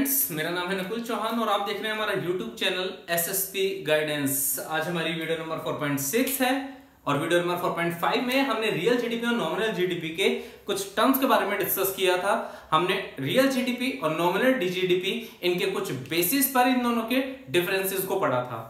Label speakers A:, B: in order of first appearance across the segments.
A: Friends, मेरा नाम है नकुल चौहान और आप देख रहे हैं हमारा YouTube चैनल SSP गाइडेंस। आज हमारी वीडियो नंबर 4.6 है और वीडियो नंबर 4.5 में हमने रियल जीडीपी और नॉमिनल जीडीपी के कुछ टर्म्स के बारे में डिस्कस किया था। हमने रियल जीडीपी और नॉमिनल जीडीपी इनके कुछ बेसिस पर इन दोनों के डिफरेंसेस को पढ़ा था।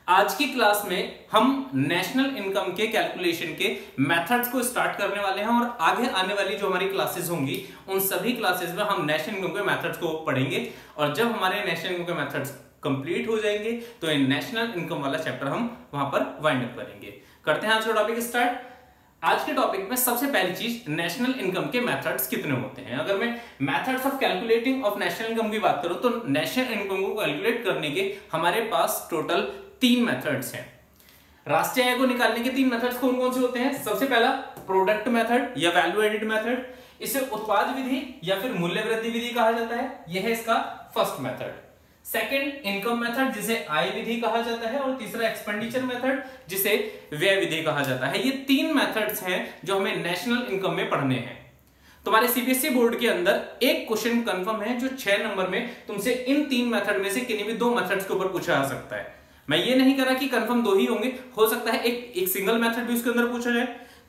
A: आज की क्लास में हम नेशनल इनकम के कैलकुलेशन के मेथड्स को स्टार्ट करने वाले हैं और आगे आने वाली जो हमारी क्लासेस होंगी उन सभी क्लासेस में हम नेशनल इनकम के मेथड्स को पढ़ेंगे और जब हमारे नेशनल इनकम के मेथड्स कंप्लीट हो जाएंगे तो इन नेशनल इनकम वाला चैप्टर हम वहां पर वाइंड अप करेंगे। करते हैं आज का टॉपिक स्टार्ट। आज के टॉपिक में सबसे पहली चीज नेशनल इनकम के मेथड्स कितने होते हैं। अगर मैं methods of calculating of national income की बात करूं तो नेशनल इनकम को कैलकुलेट करने के हमारे पास टोटल 3 मेथड्स हैं। राष्ट्रीय आय को निकालने के 3 मेथड्स कौन कौन से होते हैं। सबसे पहला प्रोडक्ट मेथड या वैल्यू एडिड मेथड, इसे उत्पाद विधि या फिर मूल्य वृद्धि विधि कहा जाता है, यह है इसका first method. Second income method जिसे आय विधि कहा जाता है और तीसरा एक्सपेंडिचर मेथड जिसे व्यय विधि कहा जाता है। ये 3 मेथड्स हैं जो हमें नेशनल इनकम में पढ़ने हैं। तुम्हारे सीबीएसई बोर्ड के अंदर एक क्वेश्चन कंफर्म है जो 6 नंबर में तुमसे इन 3 मेथड में से किन्हीं भी 2 मेथड्स के ऊपर पूछा जा सकता है। मैं ये नहीं कह रहा कि कंफर्म 2 ही होंगे, हो सकता है एक सिंगल मेथड भी उसके अंदर पूछा जाए,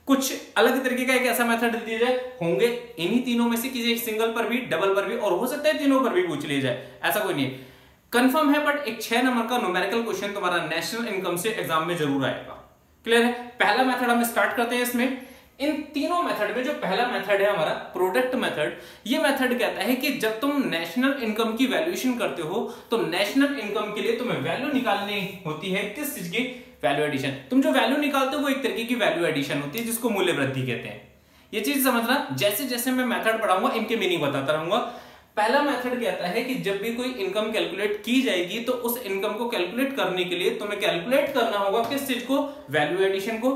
A: कुछ अलग तरीके का एक ऐसा मेथड दिया जाए, होंगे इन्हीं तीनों में से किसी एक सिंगल पर भी, डबल पर भी और हो सकता है तीनों पर भी पूछ लिया जाए, ऐसा कोई नहीं है। कंफर्म है बट एक 6 नंबर का न्यूमेरिकल क्वेश्चन तुम्हारा नेशनल इनकम से एग्जाम में जरूर आएगा। क्लियर है। पहला मेथड हम स्टार्ट करते हैं। इसमें इन तीनों मेथड में जो पहला मेथड है हमारा प्रोडक्ट मेथड, ये मेथड कहता है कि जब तुम नेशनल इनकम की वैल्यूएशन करते हो तो नेशनल इनकम के लिए तुम्हें वैल्यू निकालनी होती है। किस चीज की? Value addition. तुम जो वैल्यू निकालते हो वो एक तरीके की वैल्यू एडिशन होती है जिसको मूल्य वृद्धि कहते हैं। ये चीज समझना, जैसे जैसे मैं मेथड पढ़ाऊंगा इनके मीनिंग बताता रहूंगा। पहला मेथड कहता है कि जब भी कोई इनकम कैलकुलेट की जाएगी तो उस इनकम को कैलकुलेट करने के लिए तुम्हें कैलकुलेट करना होगा किस चीज को? वैल्यू एडिशन को।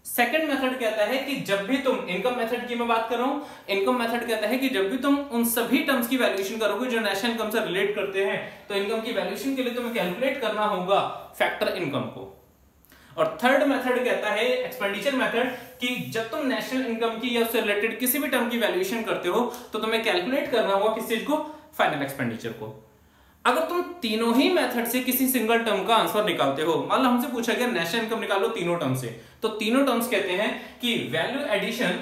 A: सेकंड मेथड कहता है कि जब भी तुम इनकम मेथड की मैं बात कर रहा हूं, इनकम मेथड कहता है कि जब भी तुम उन सभी टर्म्स की वैल्यूएशन करोगे जो नेशनल इनकम से रिलेट करते हैं तो इनकम की वैल्यूएशन के लिए तुम्हें कैलकुलेट करना होगा फैक्टर इनकम को। और थर्ड मेथड कहता है एक्सपेंडिचर मेथड कि जब तुम नेशनल इनकम की या उससे रिलेटेड किसी भी टर्म की वैल्यूएशन करते हो तो तुम्हें कैलकुलेट करना होगा किस चीज को? फाइनल एक्सपेंडिचर को। अगर तुम तीनों ही मेथड से किसी सिंगल टर्म का आंसर निकालते हो, मान लो हमसे पूछा गया नेशनल इनकम निकालो तीनों टर्म से, तो तीनों टर्म्स कहते हैं कि वैल्यू एडिशन,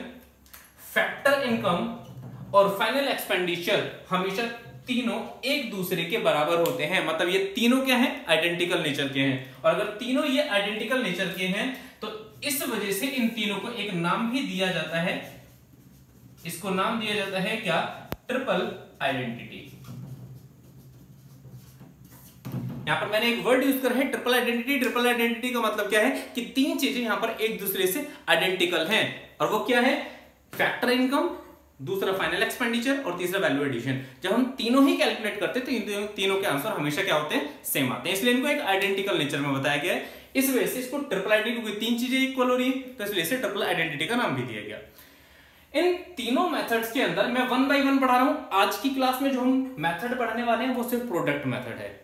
A: फैक्टर इनकम और फाइनल एक्सपेंडिचर हमेशा तीनों एक दूसरे के बराबर होते हैं। मतलब ये तीनों क्या हैं? आइडेंटिकल नेचर के हैं। और अगर तीनों ये आइडेंटिकल नेचर के हैं तो इस वजह से इन तीनों को एक नाम भी दिया जाता है। इसको नाम दिया जाता है क्या? Triple identity. यहां पर मैंने एक वर्ड यूज करा है ट्रिपल आइडेंटिटी। ट्रिपल आइडेंटिटी का मतलब क्या है कि 3 चीजें यहां पर एक दूसरे से आइडेंटिकल हैं और वो क्या है? फैक्टर इनकम, दूसरा फाइनल एक्सपेंडिचर और तीसरा वैल्यू एडिशन। जब हम तीनों ही कैलकुलेट करते हैं तो तीनों के आंसर हमेशा क्या होते हैं? सेम आते हैं। इसलिए इनको एक आइडेंटिकल नेचर में बताया गया है। इस वजह से इसको ट्रिपल आइडेंटिटी, क्योंकि 3 चीजें इक्वल हो रही है तो इसलिए इसे ट्रिपल आइडेंटिटी का नाम भी दिया गया। इन तीनों मेथड्स के अंदर मैं 1 बाय 1 पढ़ा रहा हूं। आज की क्लास में जो हम मेथड पढ़ने वाले हैं वो सिर्फ प्रोडक्ट मेथड है।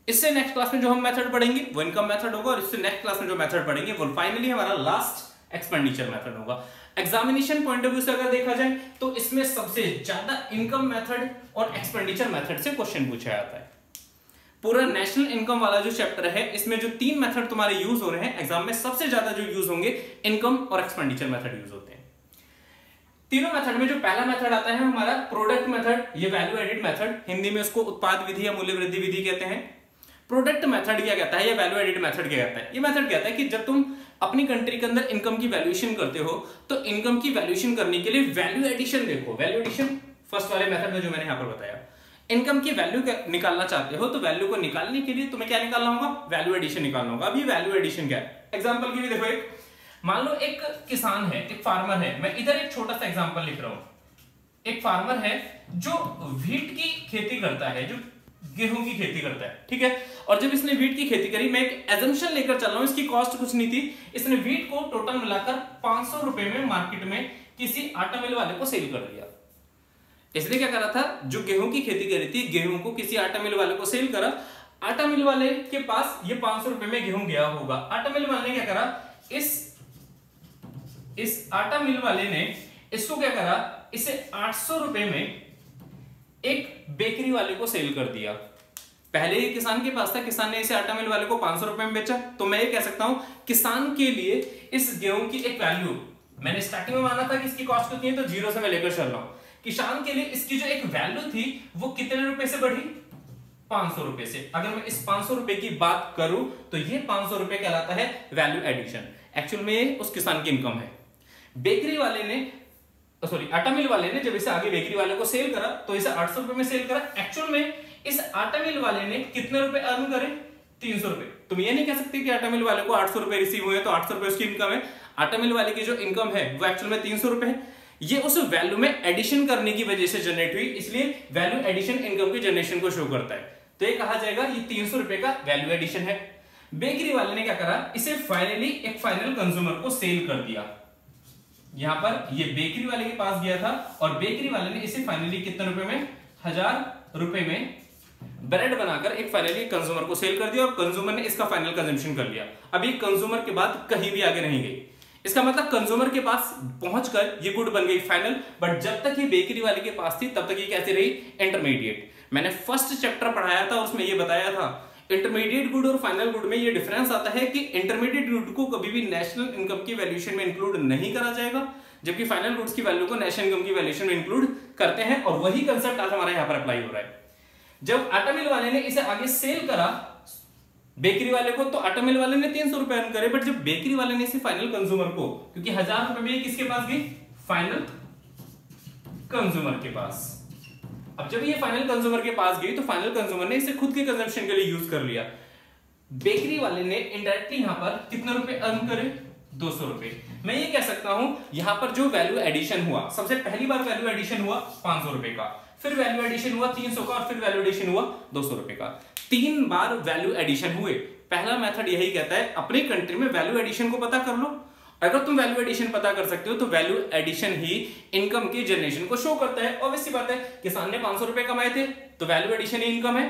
A: इससे नेक्स्ट क्लास में जो हम मेथड पढ़ेंगे वो इनकम मेथड होगा और इससे नेक्स्ट क्लास में जो मेथड पढ़ेंगे वो फाइनली हमारा लास्ट एक्सपेंडिचर मेथड होगा। एग्जामिनेशन पॉइंट ऑफ व्यू से अगर देखा जाए तो इसमें सबसे ज्यादा इनकम मेथड और एक्सपेंडिचर मेथड से क्वेश्चन पूछा जाता है। पूरा नेशनल इनकम वाला जो चैप्टर है इसमें जो 3 मेथड तुम्हारे यूज हो रहे हैं एग्जाम में, सबसे ज्यादा जो यूज होंगे इनकम और एक्सपेंडिचर मेथड यूज होते हैं। तीनों मेथड में जो पहला मेथड आता है हमारा प्रोडक्ट मेथड, ये वैल्यू एडिड मेथड, हिंदी में उसको उत्पाद विधि या मूल्य वृद्धि विधि कहते हैं। प्रोडक्ट मेथड क्या कहता है या वैल्यू एडिड मेथड क्या कहता है? ये मेथड कहता है कि जब तुम अपनी कंट्री के अंदर इनकम की वैल्यूएशन करते हो तो इनकम की वैल्यूएशन करने के लिए वैल्यू एडिशन देखो। वैल्यू एडिशन फर्स्ट वाले मेथड में जो मैंने यहां पर बताया, इनकम की वैल्यू निकालना चाहते हो तो वैल्यू को निकालने के लिए तुम्हें क्या निकालना होगा? वैल्यू एडिशन निकालना होगा। अभी वैल्यू एडिशन क्या है? एग्जांपल के लिए देखो, एक मान लो एक किसान है, एक फार्मर है। मैं इधर एक छोटा सा एग्जांपल लिख रहा हूं। एक फार्मर है जो व्हीट की खेती करता है, जो गेहूं की खेती करता है, ठीक है। और जब इसने व्हीट की खेती करी, मैं एक एजम्पशन लेकर चल रहा हूं, इसकी कॉस्ट कुछ नहीं थी। इसने व्हीट को टोटल मिलाकर 500 रुपए में मार्केट में किसी आटा मिल वाले को सेल कर दिया। इसने क्या करा था? जो गेहूं की खेती करी थी, गेहूं को किसी आटा मिल वाले को सेल करा। आटा मिल वाले के पास ये 500 रुपए में गेहूं गया होगा। आटा मिल वाले ने क्या करा? इस आटा मिल वाले ने इसको क्या करा? इसे 800 रुपए में एक बेकरी वाले को सेल कर दिया। पहले ये किसान के पास था, किसान ने इसे आटा मिल वाले को 500 रुपए में बेचा, तो मैं ये कह सकता हूं किसान के लिए इस गेहूं की एक वैल्यू, मैंने स्टार्टिंग में माना था कि इसकी कॉस्ट कितनी है, तो जीरो से मैं लेकर चल रहा हूं। किसान के लिए इसकी जो एक वैल्यू थी वो कितने रुपए से बढ़ी, 500 रुपए से। अगर मैं इस 500 रुपए की बात करूं तो ये 500 रुपए कहलाता है वैल्यू एडिशन। एक्चुअल में उस किसान की इनकम है। बेकरी वाले ने, सॉरी आटा मिल वाले ने जब इसे आगे बेकरी वाले को सेल करा तो इसे 800 रुपए में सेल करा। एक्चुअल में इस आटा मिल वाले ने कितने रुपए अर्न करे, 300 रुपए। तुम ये नहीं कह सकते कि आटा मिल वाले को 800 रुपए रिसीव हुए तो 800 रुपए उसकी इनकम है। आटा मिल वाले की जो इनकम है वो एक्चुअल में 300 रुपए है। ये उस वैल्यू में एडिशन करने की वजह से जनरेट हुई, इसलिए वैल्यू एडिशन इनकम की जनरेशन को शो करता है। तो ये कहा जाएगा ये 300 रुपए का वैल्यू एडिशन है। बेकरी वाले ने क्या करा, इसे फाइनली एक फाइनल कंज्यूमर को सेल कर दिया। यहां पर ये बेकरी वाले के पास गया था और बेकरी वाले ने इसे फाइनली कितने रुपए में, 1000 रुपए में ब्रेड बनाकर एक फाइनली कंज्यूमर को सेल कर दिया और कंज्यूमर ने इसका फाइनल कंजम्पशन कर लिया। अभी कंज्यूमर के बाद कहीं भी आगे नहीं गई। इसका मतलब कंज्यूमर के पास पहुंचकर ये गुड बन गई फाइनल, बट जब तक ये बेकरी वाले के पास थी तब तक ये कैसी रही, इंटरमीडिएट। मैंने फर्स्ट चैप्टर पढ़ाया था, उसमें ये बताया था इंटरमीडिएट गुड और फाइनल गुड में ये डिफरेंस आता है कि इंटरमीडिएट गुड को कभी भी नेशनल इनकम की वैल्यूएशन में इंक्लूड नहीं करा जाएगा, जबकि फाइनल गुड्स की वैल्यू को नेशनल इनकम की वैल्यूएशन में इंक्लूड करते हैं। और वही कंसेप्ट आज हमारे यहां पर अप्लाई हो रहा है। जब आटा मिल वाले ने इसे आगे सेल करा बेकरी वाले को, तो आटा मिल वाले ने 300 रुपए अर्न करे, बट जब बेकरी वाले ने इसे फाइनल कंज्यूमर को, क्योंकि 1000 रुपए में किसके पास गई, फाइनल कंज्यूमर के पास। अब जब ये फाइनल कंज्यूमर के पास गई तो फाइनल कंज्यूमर ने इसे खुद के कंजम्पशन के लिए यूज कर लिया। बेकरी वाले ने इनडायरेक्टली यहां पर कितने रुपए अर्न करे, 200 रुपए। मैं ये कह सकता हूं यहां पर जो वैल्यू एडिशन हुआ, सबसे पहली बार वैल्यू एडिशन हुआ 500 रुपए का, फिर वैल्यू एडिशन हुआ 300 का और फिर वैल्यू एडिशन हुआ 200 रुपए का। 3 बार वैल्यू एडिशन हुए। पहला मेथड यही कहता है अपनी कंट्री में वैल्यू एडिशन को पता कर लो। अगर तुम वैल्यू एडिशन पता कर सकते हो तो वैल्यू एडिशन ही इनकम की जनरेशन को शो करता है। ऑब्वियस सी बात है, किसान ने 500 रुपए कमाए थे तो वैल्यू एडिशन ही इनकम है।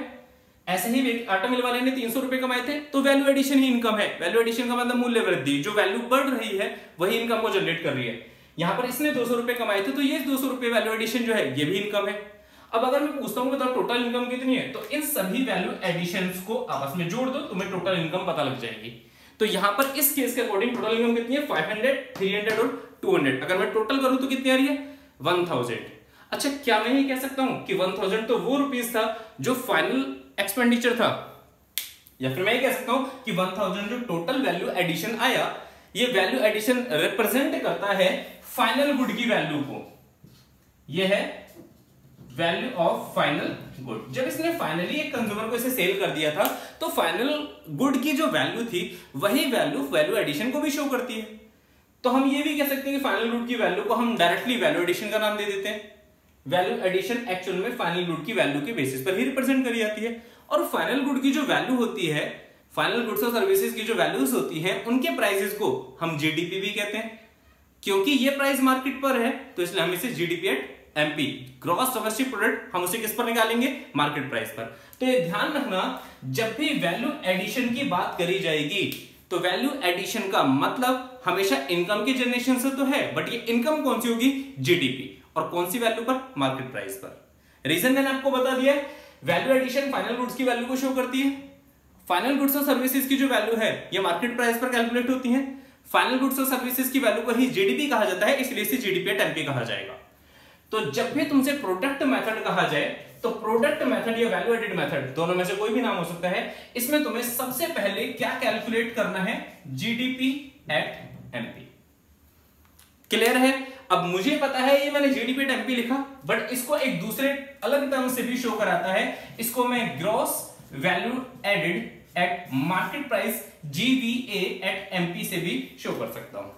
A: ऐसे ही आटा मिल वाले ने 300 रुपए कमाए थे तो वैल्यू एडिशन ही इनकम है। वैल्यू एडिशन का मतलब मूल्य वृद्धि, जो वैल्यू बढ़ रही है वही इनकम को जनरेट कर रही है। यहां पर इसने 200 रुपए कमाए थे तो ये 200 रुपए वैल्यू एडिशन जो है ये भी इनकम है। अब अगर मैं पूछता हूं बताओ टोटल इनकम कितनी है, तो इन सभी वैल्यू एडिशंस को आपस में जोड़ दो, तुम्हें टोटल इनकम पता लग जाएगी। तो यहां पर इस केस के अकॉर्डिंग टोटल इनकम कितनी है, 500, 300 और 200। अगर मैं टोटल करूं तो कितनी आ रही है, 1000। अच्छा, क्या मैं ये कह सकता हूं कि 1000 तो वो रुपीस था जो फाइनल एक्सपेंडिचर था, या फिर मैं ये कह सकता हूं कि 1000 जो टोटल वैल्यू एडिशन आया, ये वैल्यू एडिशन रिप्रेजेंट करता है फाइनल गुड की वैल्यू को। ये है वैल्यू ऑफ फाइनल गुड। जब इसने फाइनली एक कंज्यूमर को इसे सेल कर दिया था तो फाइनल गुड की जो वैल्यू थी वही वैल्यू एडिशन को भी शो करती है। तो हम ये भी कह सकते हैं कि फाइनल गुड की वैल्यू को हम डायरेक्टली वैल्यू एडिशन का नाम दे देते हैं। वैल्यू एडिशन एक्चुअल में फाइनल गुड की वैल्यू के बेसिस पर ही रिप्रेजेंट करी जाती है। और फाइनल गुड की जो वैल्यू होती है, फाइनल गुड्स और सर्विसेज की जो वैल्यूज होती हैं, उनके प्राइसेस को हम जीडीपी भी कहते हैं। क्योंकि ये प्राइस मार्केट पर है तो इसलिए हम इसे GDP at MP, gross domestic product, हम उसे किस पर निकालेंगे, मार्केट प्राइस पर। तो ये ध्यान रखना, जब भी वैल्यू एडिशन की बात करी जाएगी तो वैल्यू एडिशन का मतलब हमेशा इनकम की जनरेशन से तो है, बट ये इनकम कौन सी होगी, जीडीपी, और कौन सी वैल्यू पर, मार्केट प्राइस पर। रीजन मैंने आपको बता दिया, वैल्यू एडिशन फाइनल गुड्स की वैल्यू को शो करती है। फाइनल गुड्स और सर्विसेज की जो वैल्यू है ये मार्केट प्राइस पर कैलकुलेट होती है। फाइनल गुड्स और सर्विसेज की वैल्यू को ही जीडीपी कहा जाता है, इसलिए इसे जीडीपी एट एमपी कहा जाएगा। तो जब भी तुमसे प्रोडक्ट मेथड कहा जाए तो प्रोडक्ट मेथड या वैल्यू एडेड मेथड, दोनों में से कोई भी नाम हो सकता है, इसमें तुम्हें सबसे पहले क्या कैलकुलेट करना है, जीडीपी एट एमपी। क्लियर है? अब मुझे पता है ये मैंने जीडीपी एट एमपी लिखा, बट इसको एक दूसरे अलग टर्म से भी शो कराता है। इसको मैं gross value added at market price GVA at MP से भी शो कर सकता हूं।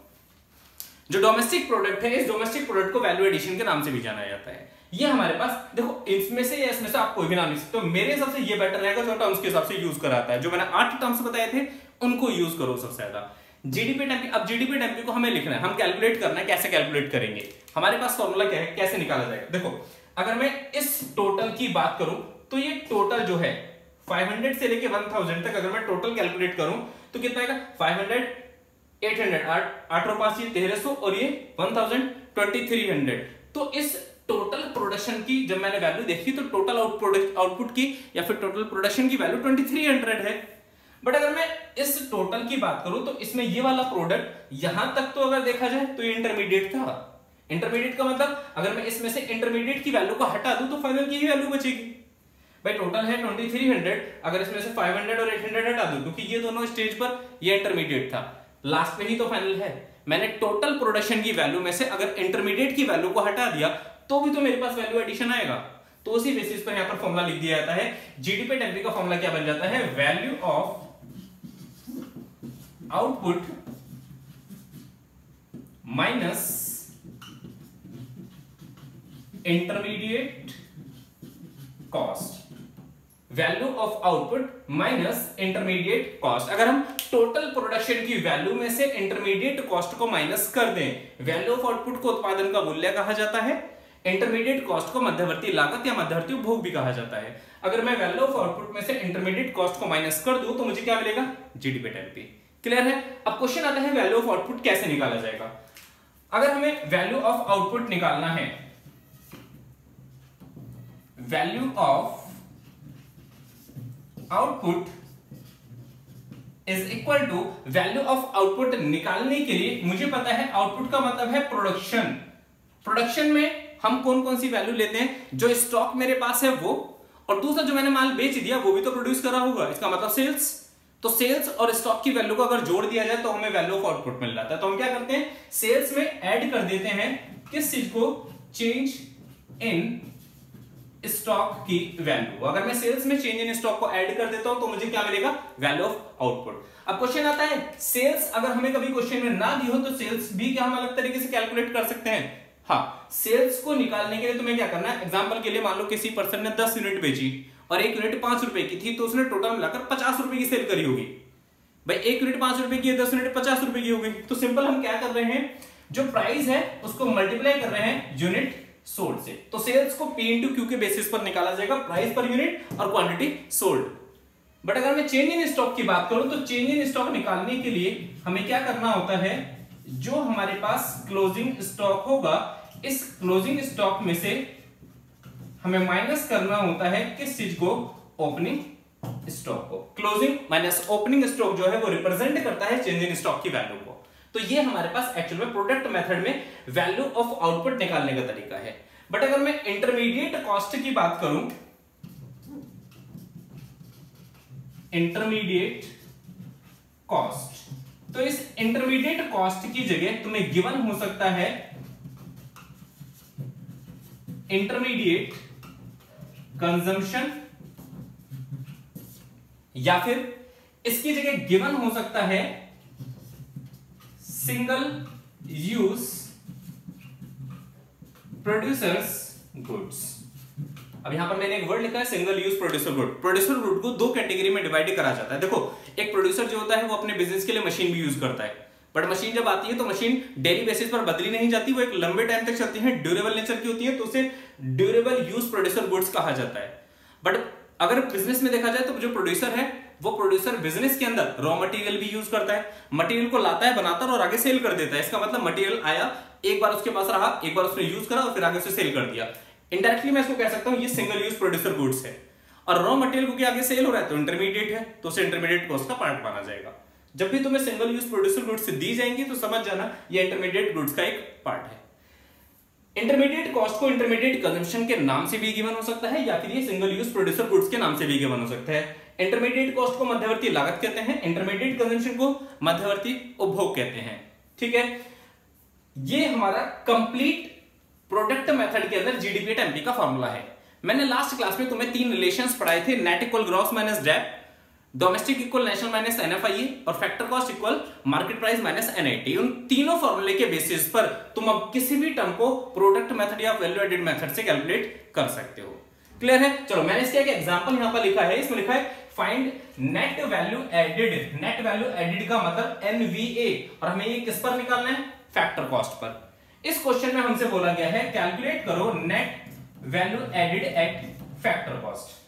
A: जो डोमेस्टिक प्रोडक्ट है, इस डोमेस्टिक प्रोडक्ट को वैल्यू एडिशन के नाम से भी जाना जाता है। ये हमारे पास देखो, इसमें से या इसमें से आप कोई भी नाम लिख सकते हो। मेरे हिसाब से ये बेटर रहेगा जो टर्म्स के हिसाब से यूज कराता है। जो मैंने 8 टर्म्स बताए थे उनको यूज करो सबसे ज्यादा। जीडीपी एट एमपी, अब जीडीपी एट एमपी को हमें लिखना है, हम कैलकुलेट करना है। कैसे कैलकुलेट करेंगे, हमारे पास फॉर्मूला क्या है, कैसे निकाला जाएगा। देखो, अगर मैं इस टोटल की बात करूं तो ये टोटल जो है 500 से लेके 1000 तक अगर मैं टोटल कैलकुलेट करूं तो कितना आएगा, 500, 800, 8 और 5 1300 और ये 1000, 2300। तो इस टोटल प्रोडक्शन की जब मैंने वैल्यू देखी तो टोटल आउटपुट की या फिर टोटल प्रोडक्शन की वैल्यू 2300 है। बट अगर मैं इस टोटल की बात करूं तो इसमें ये वाला प्रोडक्ट यहां तक तो अगर देखा जाए तो ये इंटरमीडिएट था। इंटरमीडिएट का मतलब अगर मैं इसमें से इंटरमीडिएट की वैल्यू को हटा दूं तो फाइनल की ही वैल्यू बचेगी। भाई टोटल है 2300, अगर इसमें से 500 और 800 हटा दूं क्योंकि ये दोनों स्टेज पर ये इंटरमीडिएट था, लास्ट में ही तो फाइनल है। मैंने टोटल प्रोडक्शन की वैल्यू में से अगर इंटरमीडिएट की वैल्यू को हटा दिया तो भी तो मेरे पास वैल्यू एडिशन आएगा। तो उसी बेसिस पर यहां पर फॉर्मूला लिख दिया जाता है। जीडीपी टेम्पी का फॉर्मूला क्या बन जाता है, value of output minus intermediate cost. Value of output minus intermediate cost. अगर हम टोटल प्रोडक्शन की वैल्यू में से इंटरमीडिएट कॉस्ट को माइनस कर दें, वैल्यू ऑफ आउटपुट को उत्पादन का मूल्य कहा जाता है, इंटरमीडिएट कॉस्ट को मध्यवर्ती लागत या मध्यवर्ती उपभोग भी कहा जाता है। अगर मैं वैल्यू ऑफ आउटपुट में से इंटरमीडिएट कॉस्ट को माइनस कर दूं तो मुझे क्या मिलेगा, जीडीपी टेम्पी। क्लियर है। अब क्वेश्चन आता है वैल्यू ऑफ आउटपुट कैसे निकाला जाएगा। अगर हमें वैल्यू ऑफ आउटपुट निकालना है, value of output is equal to value of output निकालने के लिए मुझे पता है आउटपुट का मतलब है प्रोडक्शन। प्रोडक्शन में हम कौन कौन सी वैल्यू लेते हैं, जो स्टॉक मेरे पास है वो, और दूसरा जो मैंने माल बेच दिया वो भी तो प्रोड्यूस करा होगा, इसका मतलब सेल्स। तो सेल्स और स्टॉक की वैल्यू को अगर जोड़ दिया जाए तो हमें वैल्यू ऑफ आउटपुट मिल जाता है। तो हम क्या करते हैं, सेल्स में ऐड कर देते हैं किस चीज को, चेंज इन स्टॉक की वैल्यू। अगर मैं सेल्स में चेंज इन स्टॉक को ऐड कर देता हूं तो मुझे क्या मिलेगा, वैल्यू ऑफ आउटपुट। अब क्वेश्चन आता है सेल्स अगर हमें कभी क्वेश्चन में ना दी हो तो सेल्स भी क्या हम अलग तरीके से कैलकुलेट कर सकते हैं। हाँ, सेल्स को निकालने के लिए तुम्हें क्या करना है, एग्जांपल के लिए मान लो किसी पर्सन ने 10 यूनिट बेची और 1 यूनिट 5 रुपए की थी, तो उसने टोटल मिलाकर 50 रुपए की सेल करी होगी। भाई 1 यूनिट 5 रुपए की है, 10 यूनिट 50 रुपए की होगी। तो सिंपल हम क्या कर रहे हैं, जो प्राइस है उसको मल्टीप्लाई कर रहे हैं यूनिट सोल्ड से। तो सेल्स को P इंटू Q के बेसिस पर निकाला जाएगा, प्राइस पर यूनिट और क्वांटिटी सोल्ड। बट अगर मैं चेंज इन स्टॉक की बात करूं तो चेंज इन स्टॉक निकालने के लिए हमें क्या करना होता है, जो हमारे पास क्लोजिंग स्टॉक होगा, इस क्लोजिंग स्टॉक में से हमें माइनस करना होता है किस चीज को, ओपनिंग स्टॉक को। क्लोजिंग माइनस ओपनिंग स्टॉक जो है वो रिप्रेजेंट करता है चेंज इन स्टॉक की वैल्यू को। तो ये हमारे पास एक्चुअल में प्रोडक्ट मेथड में वैल्यू ऑफ आउटपुट निकालने का तरीका है। बट अगर मैं इंटरमीडिएट कॉस्ट की बात करूं, इंटरमीडिएट कॉस्ट, तो इस इंटरमीडिएट कॉस्ट की जगह तुम्हें गिवन हो सकता है इंटरमीडिएट कंजम्पशन, या फिर इसकी जगह गिवन हो सकता है सिंगल यूज प्रोड्यूसर्स गुड्स। अब यहां पर मैंने एक वर्ड लिखा है single use producer good. Producer good को 2 कैटेगरी में डिवाइड करा जाता है। देखो, एक प्रोड्यूसर जो होता है वो अपने बिजनेस के लिए मशीन भी यूज करता है, बट मशीन जब आती है तो मशीन डेली बेसिस पर बदली नहीं जाती, वो एक लंबे टाइम तक चलती है, ड्यूरेबल नेचर की होती है, तो उसे ड्यूरेबल यूज प्रोड्यूसर गुड्स कहा जाता है। बट अगर बिजनेस में देखा जाए तो जो प्रोड्यूसर है वो प्रोड्यूसर बिजनेस के अंदर रॉ मटेरियल भी यूज करता है, मटेरियल को लाता है, बनाता है और आगे सेल कर देता है। इसका मतलब मटेरियल आया, एक बार उसके पास रहा, एक बार उसने यूज करा और फिर आगे उसे सेल कर दिया। इनडायरेक्टली मैं इसको कह सकता हूं ये सिंगल यूज प्रोड्यूसर गुड्स है। और रॉ मटेरियल को आगे सेल हो रहा है तो इंटरमीडिएट है, तो उसे इंटरमीडिएट कॉस्ट का पार्ट माना जाएगा। जब भी तुम्हें सिंगल यूज प्रोड्यूसर गुड्स दी जाएंगी तो समझ जाना ये इंटरमीडिएट गुड्स का एक पार्ट है। इंटरमीडिएट कॉस्ट को इंटरमीडिएट कंजम्पशन के नाम से भी गिवन हो सकता है, या फिर ये सिंगल यूज प्रोड्यूसर गुड्स के नाम से भी गिवन हो सकता है। इंटरमीडिएट कॉस्ट को मध्यवर्ती लागत कहते हैं, इंटरमीडिएट कंजम्पशन को मध्यवर्ती उपभोग कहते हैं। ठीक है, ये हमारा कंप्लीट प्रोडक्ट मेथड के अंदर जीडीपी टेम्पी का फॉर्मूला है। मैंने लास्ट क्लास में तुम्हें 3 रिलेशंस पढ़ाए थे, net equal gross minus debt, domestic equal national minus NFIA और factor cost equal market price minus NIT. उन तीनों फॉर्मूले के बेसिस पर तुम अब किसी भी टर्म को प्रोडक्ट मेथड या वैल्यू एडेड मेथड से कैलकुलेट कर सकते हो। क्लियर है। चलो मैंने इसका एक एग्जांपल यहां पर लिखा है, इसमें लिखा है find net value added. Net value added का मतलब एनवीए, और हमें ये किस पर निकालना है, फैक्टर कॉस्ट पर। इस क्वेश्चन में हमसे बोला गया है कैलकुलेट करो net value added at factor cost.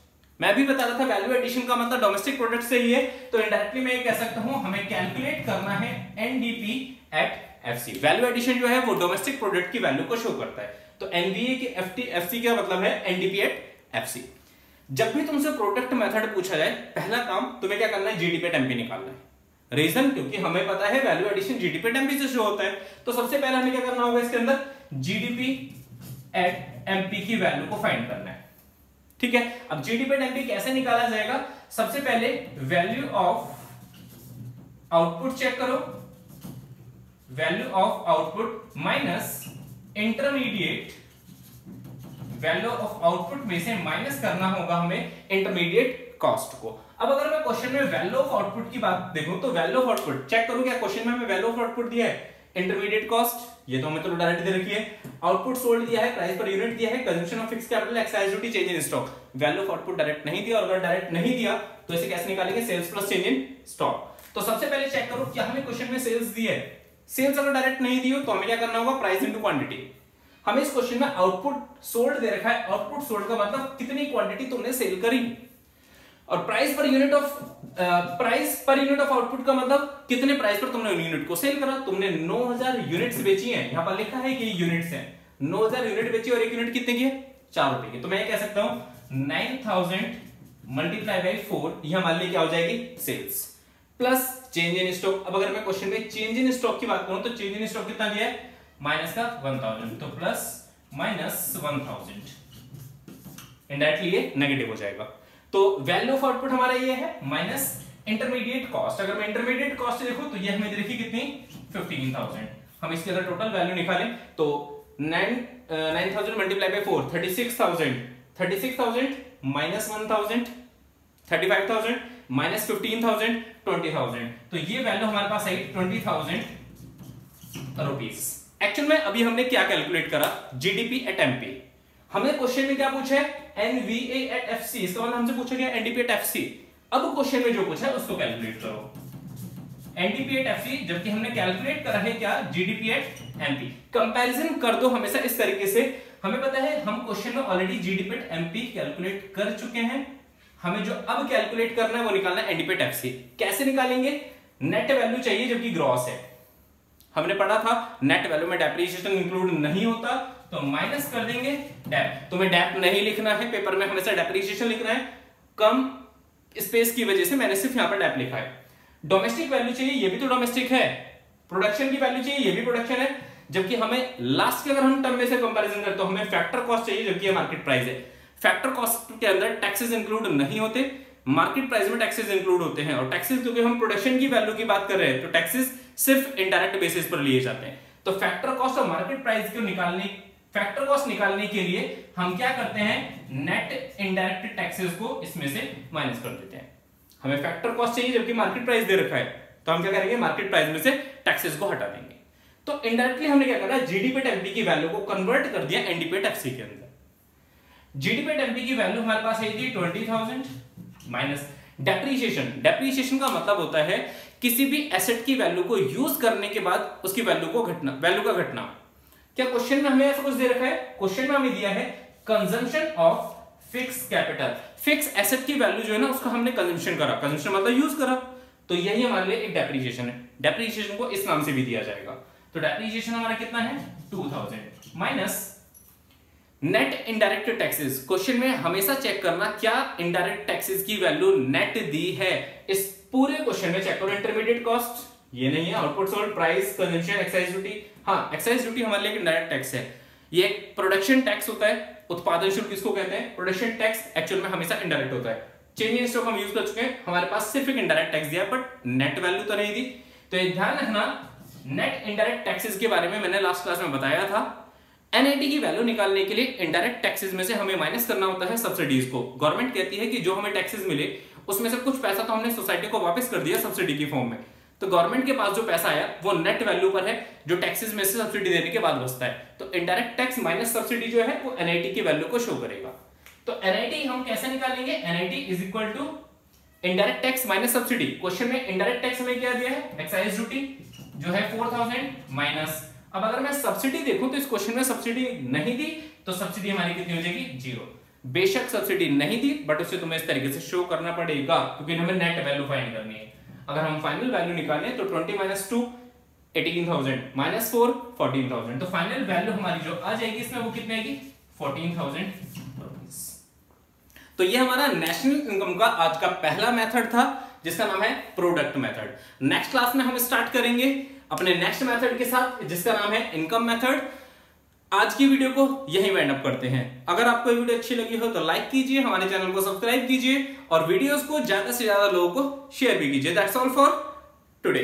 A: मैं भी बता रहा था वैल्यू एडिशन का मतलब डोमेस्टिक प्रोडक्ट से ही है, तो इनडायरेक्टली मैं ये कह सकता हूं हमें कैलकुलेट करना है NDP at FC. Value addition जो है वो डोमेस्टिक प्रोडक्ट की वैल्यू को शो करता है। तो एनवीए की एफसी का मतलब है एनडीपी एट एफसी। जब भी तुमसे प्रोडक्ट मेथड पूछा जाए, पहला काम तुम्हें क्या करना है, जीडीपी एट एमपी निकालना है। रीजन, क्योंकि हमें पता है value addition GDP at MP से शो होता है। तो सबसे पहले हमें क्या करना होगा, इसके अंदर जीडीपी एट एमपी की वैल्यू को फाइंड करना है। ठीक है, अब जीडीपी एट एमपी कैसे निकाला जाएगा, सबसे पहले वैल्यू ऑफ आउटपुट चेक करो, value of output minus intermediate, value of output में से माइनस करना होगा हमें इंटरमीडिएट कॉस्ट को। अब अगर मैं क्वेश्चन में वैल्यू ऑफ आउटपुट की बात देखूं तो वैल्यू ऑफ आउटपुट चेक करूं, क्या क्वेश्चन में हमें वैल्यू ऑफ आउटपुट दिया है, इंटरमीडिएट कॉस्ट, ये तो हमें तो डायरेक्ट दे रखी है, आउटपुट सोल्ड दिया है, प्राइस पर यूनिट दिया है, consumption of fixed capital, excise duty, change in stock. Value of output direct नहीं दिया, और अगर डायरेक्ट नहीं दिया तो इसे कैसे निकालेंगे, sales plus change in stock. तो सबसे पहले चेक करो क्या हमें क्वेश्चन में सेल्स दी है। सेल्स अगर डायरेक्ट नहीं दी हो तो हमें क्या करना होगा, प्राइस इनटू क्वांटिटी। हमें इस क्वेश्चन में आउटपुट सोल्ड दे रखा है, आउटपुट सोल्ड का मतलब कितनी क्वांटिटी तुमने सेल करी, और price per unit of output का मतलब कितने प्राइस पर तुमने यूनिट को सेल करा। तुमने 9000 यूनिट्स बेची हैं, यहां पर लिखा है कि यूनिट्स हैं, 9000 यूनिट बेची और एक यूनिट कितने की है, 4 रुपए की। तो मैं कह सकता हूं 9000 मल्टीप्लाई बाई 4, यह मान ली क्या हो जाएगी, sales plus change in stock. अब अगर मैं क्वेश्चन में चेंज इन स्टॉक की बात करूं तो चेंज इन स्टॉक कितना दिया है, माइनस का 1000, तो प्लस माइनस 1000, इनडायरेक्टली ये नेगेटिव हो जाएगा। तो वैल्यू ऑफ आउटपुट हमारा ये है माइनस इंटरमीडिएट कॉस्ट। अगर मैं इंटरमीडिएट कॉस्ट देखूं तो ये हमें दे रखी कितनी, 15000। हम इसके अंदर टोटल वैल्यू निकालें तो 9000 मल्टीप्लाई बाय 4, 36000 माइनस 1000, 35000 माइनस 15000, 20000। तो ये वैल्यू हमारे पास आई 20000 रुपीस। एक्चुअल में अभी हमने क्या कैलकुलेट करा, जीडीपी एट एमपी। हमें क्वेश्चन में क्या पूछा है, एनवीए एट एफसी, इसका मतलब हमसे पूछा गया एनडीपी एट एफसी। अब क्वेश्चन में जो पूछा है उसको कैलकुलेट करो, एनडीपी एट एफसी, जबकि हमने कैलकुलेट करा है क्या, जीडीपी एट एमपी। कंपैरिजन कर दो हमेशा इस तरीके से। हमें पता है हम क्वेश्चन में already GDP at MP calculate कर चुके हैं, हमें जो अब कैलकुलेट करना है वो निकालना है एनडीपी एट एफसी। कैसे निकालेंगे, नेट वैल्यू चाहिए जबकि ग्रॉस है। हमने पढ़ा था नेट वैल्यू में डेप्रिसिएशन इंक्लूड नहीं होता, तो माइनस कर देंगे डेप। तुम्हें डेप नहीं लिखना है पेपर में, हमेशा डेप्रिसिएशन लिखना है, कम स्पेस की वजह से मैंने सिर्फ यहां पर डेप लिखा है। डोमेस्टिक वैल्यू चाहिए, ये भी तो डोमेस्टिक है। प्रोडक्शन की वैल्यू चाहिए, ये भी प्रोडक्शन है। जबकि हमें लास्ट के अगर हम टर्म में से कंपैरिजन करें तो हमें फैक्टर कॉस्ट चाहिए, जबकि ये मार्केट प्राइस है। फैक्टर कॉस्ट के अंदर टैक्सेस इंक्लूड नहीं होते, मार्केट प्राइस में टैक्सेस इंक्लूड होते हैं। और टैक्सेस, क्योंकि हम प्रोडक्शन की वैल्यू की बात कर रहे हैं, तो टैक्सेस सिर्फ इनडायरेक्ट बेसिस पर लिए जाते हैं। तो फैक्टर कॉस्ट और मार्केट प्राइस को फैक्टर कॉस्ट निकालने के लिए हम क्या करते हैं, नेट इनडायरेक्ट टैक्सेस को इसमें से माइनस कर देते हैं। हमें फैक्टर कॉस्ट चाहिए जबकि मार्केट प्राइस दे रखा है, तो हम क्या करेंगे, मार्केट प्राइस में से टैक्सेस को हटा देंगे। तो इनडायरेक्टली हमने क्या करा, जीडीपी एट एमपी की वैल्यू को कन्वर्ट कर दिया एनडीपी एट एफसी के अंदर। जीडीपी एट एमपी की वैल्यू हमारे पास आई थी 20000 माइनस डेप्रिसिएशन। डेप्रिसिएशन का मतलब होता है किसी भी एसेट की वैल्यू को यूज करने के बाद उसकी वैल्यू का घटना। क्या क्वेश्चन में हमें ऐसा कुछ दे रखा है, क्वेश्चन में हमें दिया है consumption of fix capital. Fix asset की वैल्यू जो है ना उसका हमने कंजम्पशन करा, कंजम्पशन मतलब यूज करा, तो यही हमारे लिए एक डेप्रिसिएशन है। डेप्रिसिएशन को इस नाम से भी दिया जाएगा। तो डेप्रिसिएशन हमारा कितना है, 2000 minus net indirect taxes. Question में हमेशा चेक करना क्या इनडायरेक्ट टैक्सेस की वैल्यू नेट दी है। इस पूरे क्वेश्चन में चेक करो, इंटरमीडिएट कॉस्ट ये नहीं है, output sold, price, consumption, excise duty. हाँ, एक्साइज ड्यूटी हमारे लिए इनडायरेक्ट टैक्स है। ये एक प्रोडक्शन टैक्स होता है, उत्पादन शुल्क किसको कहते हैं, प्रोडक्शन टैक्स एक्चुअल में हमेशा इनडायरेक्ट होता है। चेंज इन स्टॉक हम यूज कर चुके हैं, हमारे पास सिर्फ एक इनडायरेक्ट टैक्स दिया, बट नेट वैल्यू तो नहीं दी। तो ये ध्यान रखना, नेट इनडायरेक्ट टैक्सेस के बारे में मैंने लास्ट क्लास में बताया था। एनआईटी की वैल्यू निकालने के लिए इनडायरेक्ट टैक्सेस में से हमें माइनस करना होता है सब्सिडीज को। गवर्नमेंट कहती है कि जो हमें टैक्सेस मिले उसमें से कुछ पैसा तो हमने सोसाइटी को वापस कर दिया सब्सिडी की फॉर्म में, तो गवर्नमेंट के पास जो पैसा आया वो नेट वैल्यू पर है जो टैक्सेस में से सब्सिडी देने के बाद बचता है। तो इनडायरेक्ट टैक्स माइनस सब्सिडी जो है वो एनआईटी की वैल्यू को शो करेगा। तो एनआईटी हम कैसे निकालेंगे, NIT is equal to indirect tax minus subsidy. Question में इनडायरेक्ट टैक्स में क्या दिया है, एक्साइज ड्यूटी जो है 4000 माइनस। अब अगर मैं सब्सिडी देखूं तो इस क्वेश्चन में सब्सिडी नहीं दी, तो सब्सिडी हमारी कितनी हो जाएगी, 0। बेशक सब्सिडी नहीं दी बट उसे तुम्हें इस तरीके से शो करना पड़ेगा क्योंकि हमें नेट वैल्यू फाइंड करनी है। अगर हम फाइनल वैल्यू निकालें तो 20 - 2 18,000 माइनस 4 14,000। तो फाइनल वैल्यू हमारी जो आ जाएगी इसमें वो कितनी आएगी 14,000 रुपीज। तो ये हमारा नेशनल इनकम का आज का पहला मेथड था जिसका नाम है प्रोडक्ट मेथड। नेक्स्ट क्लास में हम स्टार्ट करेंगे अपने नेक्स्ट मेथड के साथ जिसका नाम है इनकम मेथड। आज की वीडियो को यहीं वाइंड अप करते हैं। अगर आपको ये वीडियो अच्छी लगी हो तो लाइक कीजिए, हमारे चैनल को सब्सक्राइब कीजिए और वीडियोस को ज्यादा से ज्यादा लोगों को शेयर भी कीजिए। That's all for today.